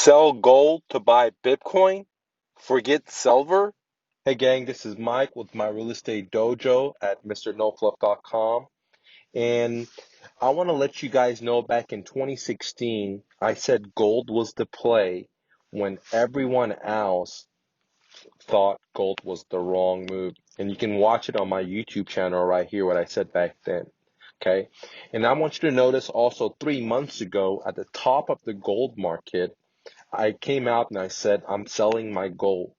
Sell gold to buy Bitcoin? Forget silver? Hey gang, this is Mike with my real estate dojo at MrNoFluff.com. And I want to let you guys know back in 2016, I said gold was the play when everyone else thought gold was the wrong move. And you can watch it on my YouTube channel right here, what I said back then. Okay. And I want you to notice also 3 months ago at the top of the gold market, I came out and I said I'm selling my gold.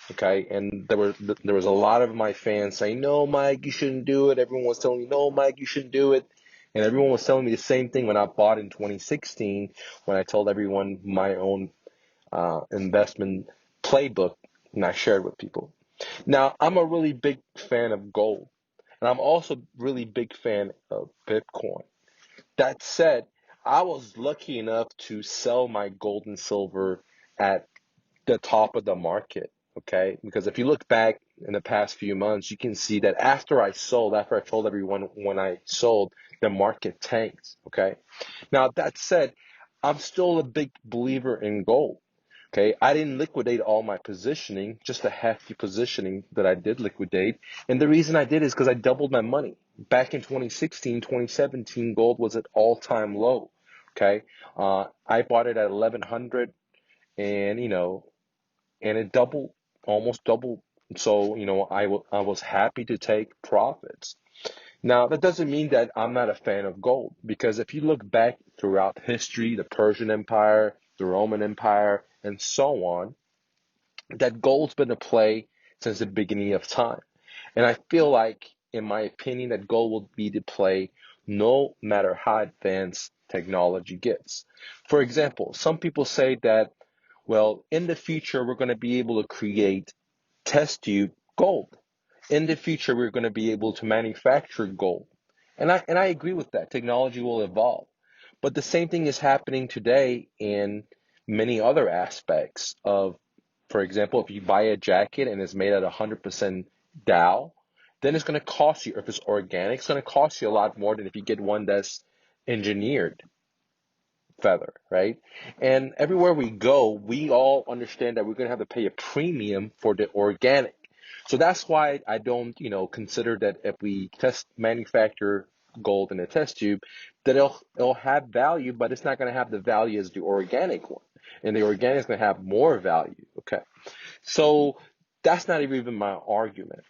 Okay, and there was a lot of my fans saying, "No, Mike, you shouldn't do it." Everyone was telling me, "No, Mike, you shouldn't do it," and everyone was telling me the same thing when I bought in 2016. When I told everyone my own investment playbook, and I shared with people. Now, I'm a really big fan of gold, and I'm also really big fan of Bitcoin. That said, I was lucky enough to sell my gold and silver at the top of the market, okay? Because if you look back in the past few months, you can see that after I told everyone when I sold, the market tanked, okay? Now, that said, I'm still a big believer in gold. Okay, I didn't liquidate all my positioning, just a hefty positioning that I did liquidate. And the reason I did is because I doubled my money. Back in 2016, 2017, gold was at all-time low. Okay, I bought it at 1100 and, and it doubled, almost doubled. So, I was happy to take profits. Now, that doesn't mean that I'm not a fan of gold, because if you look back throughout history, the Persian Empire, the Roman Empire, and so on, that gold's been a play since the beginning of time. And I feel like, in my opinion, that gold will be the play no matter how advanced technology gets. For example, some people say that, well, in the future, we're going to be able to create test tube gold. In the future, we're going to be able to manufacture gold. And I agree with that. Technology will evolve. But the same thing is happening today in many other aspects of, for example, if you buy a jacket and it's made at 100% Dow, then it's going to cost you, if it's organic, it's going to cost you a lot more than if you get one that's engineered feather, right? And everywhere we go, we all understand that we're going to have to pay a premium for the organic. So that's why I don't, consider that if we test manufacture gold in a test tube, that it'll have value, but it's not going to have the value as the organic one. And the organic is going to have more value. Okay. So that's not even my argument.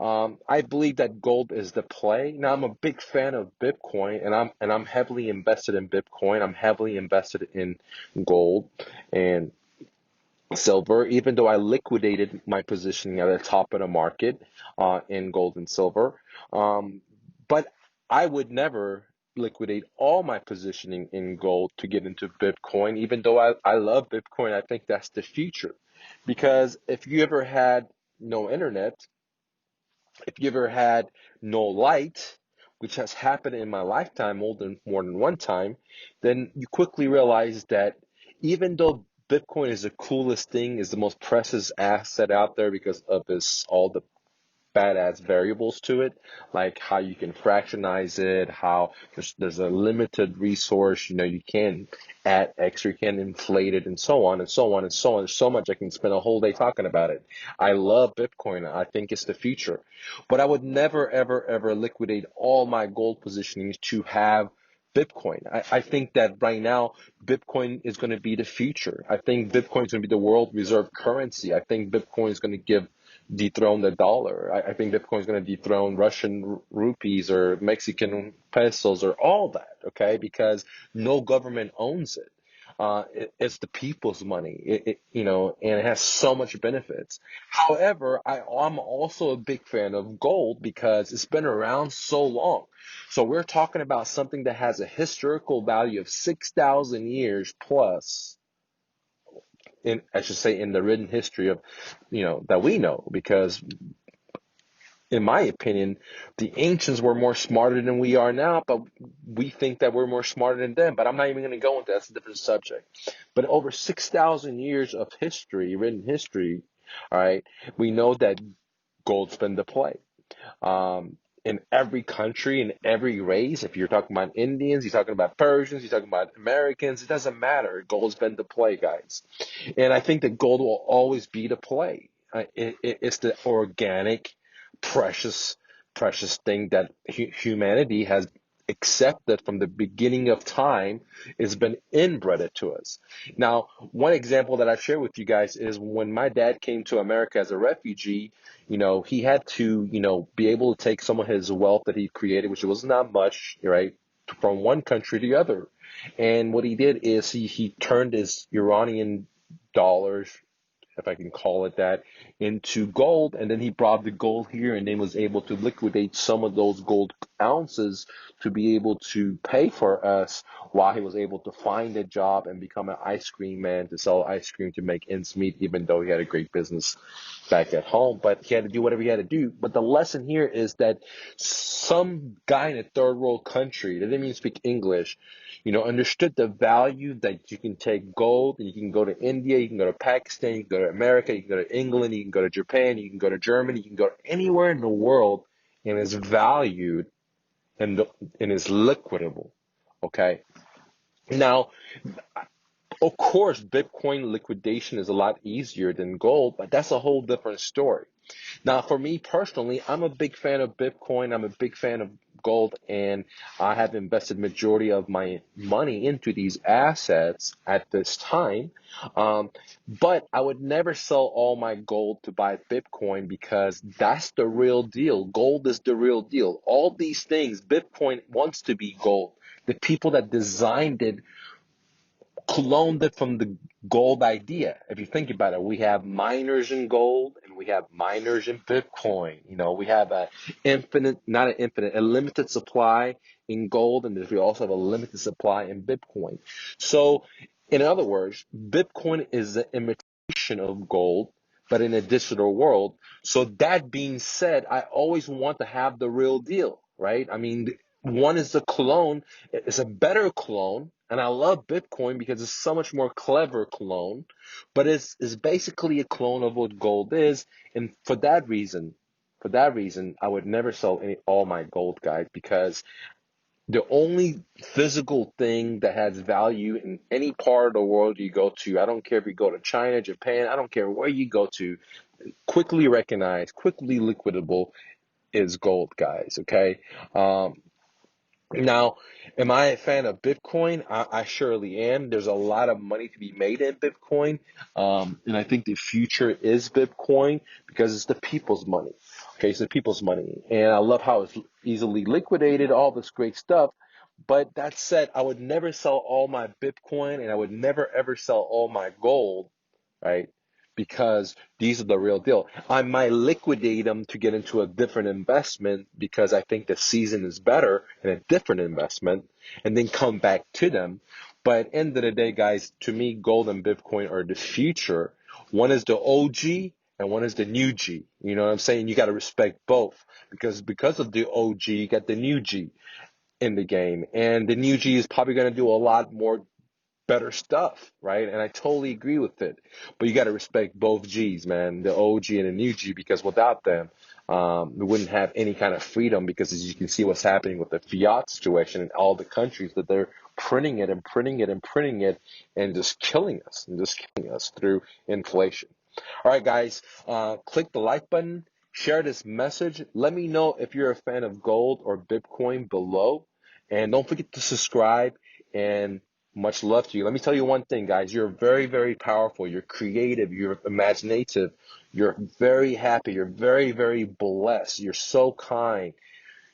I believe that gold is the play. Now, I'm a big fan of Bitcoin, and I'm heavily invested in Bitcoin. I'm heavily invested in gold and silver, even though I liquidated my positioning at the top of the market in gold and silver. But I would never liquidate all my positioning in gold to get into Bitcoin, even though I love Bitcoin. I think that's the future. Because if you ever had no internet, if you ever had no light, which has happened in my lifetime more than one time, then you quickly realize that even though Bitcoin is the coolest thing, is the most precious asset out there because of all the badass variables to it, like how you can fractionize it, how there's a limited resource, you can add extra, you can inflate it, and so on and so on and so on. There's so much I can spend a whole day talking about it. I love Bitcoin. I think it's the future. But I would never, ever, ever liquidate all my gold positionings to have Bitcoin. I think that right now, Bitcoin is going to be the future. I think Bitcoin is going to be the world reserve currency. I think Bitcoin is going to dethrone the dollar. I think Bitcoin is going to dethrone Russian rupees or Mexican pesos or all that, okay? Because no government owns it. It's the people's money, and it has so much benefits. However, I'm also a big fan of gold because it's been around so long. So we're talking about something that has a historical value of 6,000 years plus, I should say, in the written history of, that we know, because in my opinion, the ancients were more smarter than we are now, but we think that we're more smarter than them. But I'm not even going to go into that. That's a different subject. But over 6,000 years of history, written history, all right, we know that gold's been the play. Um, in every country, in every race. If you're talking about Indians, you're talking about Persians, you're talking about Americans, it doesn't matter. Gold's been the play, guys. And I think that gold will always be the play. It's the organic, precious, precious thing that humanity has accepted from the beginning of time. It's been inbred to us. Now, one example that I've shared with you guys is when my dad came to America as a refugee, he had to, be able to take some of his wealth that he created, which was not much, right, from one country to the other. And what he did is he turned his Iranian dollars, if I can call it that, into gold. And then he brought the gold here and then was able to liquidate some of those gold ounces to be able to pay for us while he was able to find a job and become an ice cream man to sell ice cream to make ends meet, even though he had a great business back at home. But he had to do whatever he had to do. But the lesson here is that some guy in a third world country that didn't even speak English, understood the value that you can take gold and you can go to India, you can go to Pakistan, you can go to America, you can go to England, you can go to Japan, you can go to Germany, you can go anywhere in the world, and it's valued and is liquidable. Okay. Now, of course, Bitcoin liquidation is a lot easier than gold, but that's a whole different story. Now, for me personally, I'm a big fan of Bitcoin. I'm a big fan of gold, and I have invested majority of my money into these assets at this time. But I would never sell all my gold to buy Bitcoin because that's the real deal. Gold is the real deal. All these things, Bitcoin wants to be gold. The people that designed it cloned it from the gold idea. If you think about it, we have miners in gold and we have miners in Bitcoin. We have a limited supply in gold, and we also have a limited supply in Bitcoin. So, in other words, Bitcoin is an imitation of gold, but in a digital world. So that being said, I always want to have the real deal, right? I mean, one is the clone. It's a better clone, and I love Bitcoin because it's so much more clever clone, but it's basically a clone of what gold is. And for that reason, I would never sell all my gold, guys, because the only physical thing that has value in any part of the world you go to, I don't care if you go to China, Japan, I don't care where you go to, quickly recognized, quickly liquidable is gold, guys. Okay. Now, am I a fan of Bitcoin? I surely am. There's a lot of money to be made in Bitcoin. And I think the future is Bitcoin because it's the people's money. Okay, it's the people's money. And I love how it's easily liquidated, all this great stuff. But that said, I would never sell all my Bitcoin and I would never ever sell all my gold, right? Because these are the real deal. I might liquidate them to get into a different investment because I think the season is better in a different investment and then come back to them. But at the end of the day, guys, to me, gold and Bitcoin are the future. One is the OG and one is the new G. You know what I'm saying? You got to respect both because of the OG, you got the new G in the game. And the new G is probably going to do a lot more better stuff, right? And I totally agree with it. But you got to respect both G's, man, the OG and the new G, because without them, we wouldn't have any kind of freedom. Because as you can see, what's happening with the fiat situation in all the countries that they're printing it and printing it and printing it and just killing us through inflation. All right, guys, click the like button, share this message. Let me know if you're a fan of gold or Bitcoin below. And don't forget to subscribe and much love to you. Let me tell you one thing, guys. You're very, very powerful. You're creative. You're imaginative. You're very happy. You're very, very blessed. You're so kind.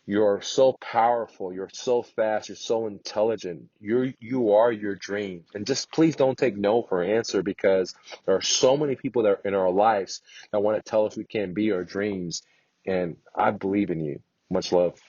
You're so powerful. You're so fast. You're so intelligent. You are your dream. And just please don't take no for an answer because there are so many people that are in our lives that want to tell us we can't be our dreams. And I believe in you. Much love.